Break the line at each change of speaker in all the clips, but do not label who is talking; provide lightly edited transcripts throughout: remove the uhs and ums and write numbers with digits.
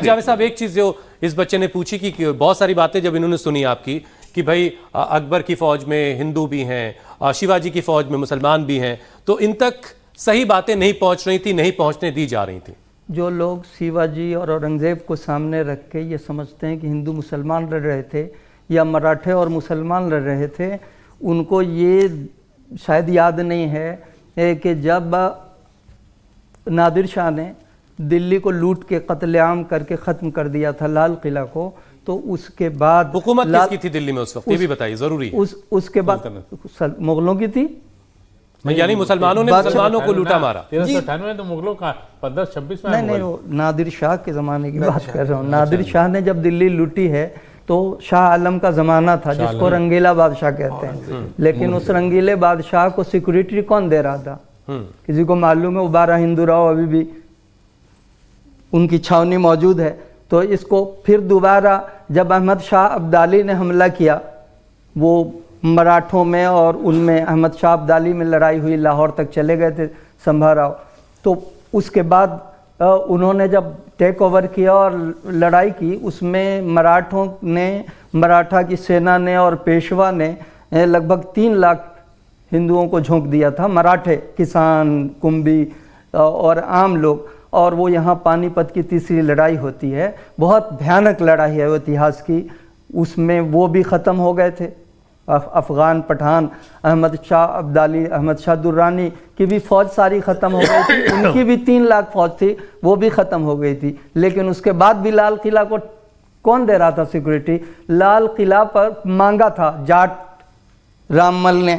जावेद साहब, एक चीज जो इस बच्चे ने पूछी कि बहुत सारी बातें जब इन्होंने सुनी आपकी कि भाई अकबर की फौज में हिंदू भी हैं, शिवाजी की फौज में मुसलमान भी हैं, तो इन तक सही बातें नहीं पहुंच रही थी, नहीं पहुंचने दी जा रही थी।
जो लोग शिवाजी और औरंगजेब को सामने रख के ये समझते हैं कि हिंदू मुसलमान लड़ रहे थे या मराठे और मुसलमान लड़ रहे थे, उनको ये शायद याद नहीं है कि जब नादिर शाह ने दिल्ली को लूट के कत्लेआम करके ख़त्म कर दिया था लाल किला को, तो उसके बाद
हुकूमत किसकी थी दिल्ली में उस वक्त, ये भी बताइए, जरूरी है।
उसके बाद मुगलों की थी,
यानी मुसलमानों ने मुसलमानों को लूटा मारा।
1398 में तो मुगलों का 1526 में
नहीं, वो नादिर शाह के ज़माने की बात कर रहा हूँ। नादिर शाह ने जब दिल्ली लूटी है तो शाह आलम का ज़माना था, जिसको रंगीला बादशाह कहते हैं, लेकिन उस रंगीले बादशाह को सिक्योरिटी कौन दे रहा था? किसी को मालूम है? वो 12 हिंदू राव अभी भी उनकी छावनी मौजूद है। तो इसको फिर दोबारा जब अहमद शाह अब्दाली ने हमला किया, वो मराठों में और उनमें अहमद शाह अब्दाली में लड़ाई हुई, लाहौर तक चले गए थे संभा राव, तो उसके बाद उन्होंने जब टेक ओवर किया और लड़ाई की, उसमें मराठों ने, मराठा की सेना ने और पेशवा ने लगभग 3 लाख हिंदुओं को झोंक दिया था। मराठे, किसान, कुंभी और आम लोग। और वो यहाँ पानीपत की तीसरी लड़ाई होती है, बहुत भयानक लड़ाई है वो इतिहास की, उसमें वो भी ख़त्म हो गए थे। अफ़गान पठान, अहमद शाह अब्दाली, अहमद शाह दुर्रानी की भी फ़ौज सारी ख़त्म हो गई थी, उनकी भी 3 लाख फ़ौज थी, वो भी ख़त्म हो गई थी। लेकिन उसके बाद भी लाल किला को कौन दे रहा था सिक्योरिटी? लाल किला पर मांगा था जाट राममल ने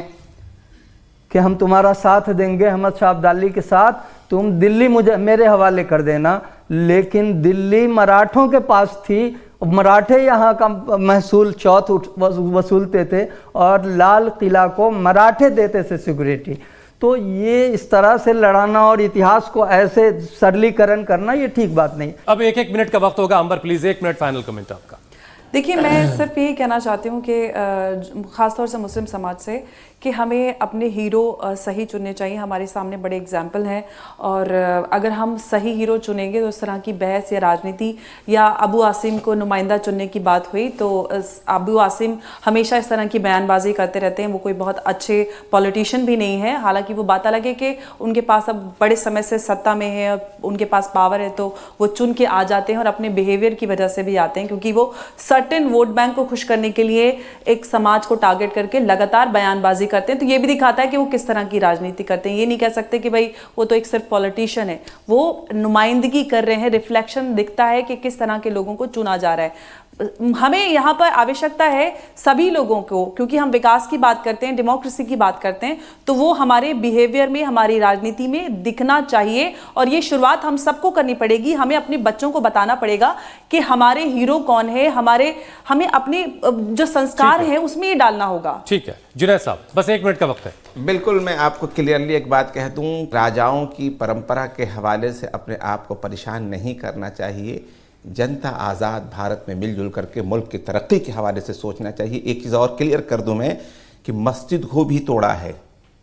कि हम तुम्हारा साथ देंगे, अहमद शाह अब्दाली के साथ, तुम दिल्ली मुझे मेरे हवाले कर देना। लेकिन दिल्ली मराठों के पास थी, मराठे यहाँ का महसूल चौथ वसूलते थे और लाल किला को मराठे देते थे सिक्योरिटी। तो ये इस तरह से लड़ाना और इतिहास को ऐसे सरलीकरण करना, ये ठीक बात नहीं।
अब 1-1 मिनट का वक्त होगा। अंबर प्लीज 1 मिनट फाइनल कमेंट आपका।
देखिए, मैं सिर्फ यही कहना चाहती हूँ कि ख़ासतौर से मुस्लिम समाज से कि हमें अपने हीरो सही चुनने चाहिए। हमारे सामने बड़े एग्जाम्पल हैं, और अगर हम सही हीरो चुनेंगे तो इस तरह की बहस या राजनीति, या अबू आसिम को नुमाइंदा चुनने की बात हुई तो अबू आसिम हमेशा इस तरह की बयानबाजी करते रहते हैं। वो कोई बहुत अच्छे पॉलिटिशियन भी नहीं है, हालांकि वो बात अलग है कि उनके पास अब बड़े समय से सत्ता में है, उनके पास पावर है, तो वो चुन के आ जाते हैं और अपने बिहेवियर की वजह से भी आते हैं, क्योंकि वो सर्टेन वोट बैंक को खुश करने के लिए एक समाज को टारगेट करके लगातार बयानबाजी करते हैं। तो ये भी दिखाता है कि वो किस तरह की राजनीति करते हैं। ये नहीं कह सकते कि भाई वो तो एक सिर्फ पॉलिटिशियन है, वो नुमाइंदगी कर रहे हैं। रिफ्लेक्शन दिखता है कि किस तरह के लोगों को चुना जा रहा है। हमें यहाँ पर आवश्यकता है सभी लोगों को, क्योंकि हम विकास की बात करते हैं, डेमोक्रेसी की बात करते हैं, तो वो हमारे बिहेवियर में, हमारी राजनीति में दिखना चाहिए। और ये शुरुआत हम सबको करनी पड़ेगी। हमें अपने बच्चों को बताना पड़ेगा कि हमारे हीरो कौन है, हमें अपने जो संस्कार है उसमें ये डालना होगा।
ठीक है जुनैद साहब, बस 1 मिनट का वक्त है।
बिल्कुल, मैं आपको क्लियरली एक बात कह दूं, राजाओं की परंपरा के हवाले से अपने आप को परेशान नहीं करना चाहिए। जनता आज़ाद भारत में मिलजुल करके मुल्क की तरक्की के हवाले से सोचना चाहिए। एक चीज़ और क्लियर कर दूं मैं कि मस्जिद को भी तोड़ा है।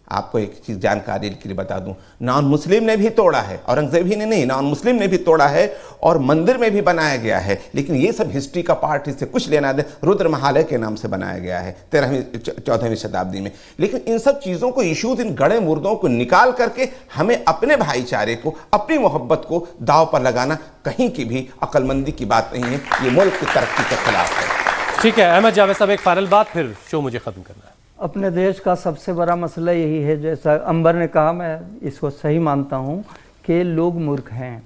आपको एक चीज़ जानकारी के लिए बता दूं, नॉन मुस्लिम ने भी तोड़ा है, औरंगजेब ही ने नहीं, नॉन मुस्लिम ने भी तोड़ा है, और मंदिर में भी बनाया गया है। लेकिन ये सब हिस्ट्री का पार्ट, इससे कुछ लेना दे। रुद्र महालय के नाम से बनाया गया है 13वीं-14वीं शताब्दी में। लेकिन इन सब चीज़ों को, इशूज, इन गड़े मुर्दों को निकाल करके हमें अपने भाईचारे को, अपनी मोहब्बत को दाव पर लगाना कहीं की भी अक्लमंदी की बात नहीं है। ये मुल्क की तरक्की के खिलाफ है।
ठीक है अहमद जावेद साहब, एक फाइनल बात, फिर शो मुझे खत्म करना है।
अपने देश का सबसे बड़ा मसला यही है, जैसा अंबर ने कहा, मैं इसको सही मानता हूँ, कि लोग मूर्ख हैं,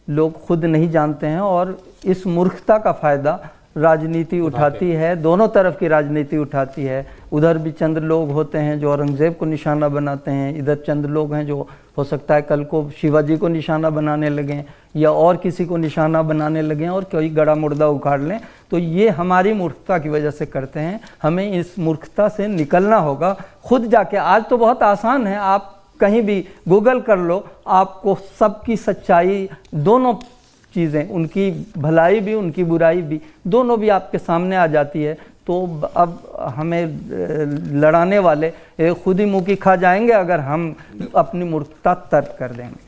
लोग खुद नहीं जानते हैं, और इस मूर्खता का फ़ायदा राजनीति उठाती है, दोनों तरफ की राजनीति उठाती है। उधर भी चंद लोग होते हैं जो औरंगज़ेब को निशाना बनाते हैं, इधर चंद लोग हैं जो हो सकता है कल को शिवाजी को निशाना बनाने लगें या और किसी को निशाना बनाने लगें और कोई गड़ा मुर्दा उखाड़ लें। तो ये हमारी मूर्खता की वजह से करते हैं। हमें इस मूर्खता से निकलना होगा खुद जाके। आज तो बहुत आसान है, आप कहीं भी गूगल कर लो, आपको सबकी सच्चाई, दोनों चीज़ें, उनकी भलाई भी उनकी बुराई भी, दोनों भी आपके सामने आ जाती है। तो अब हमें लड़ाने वाले खुद ही मुँह की खा जाएंगे अगर हम अपनी मूर्खता तर्क कर देंगे।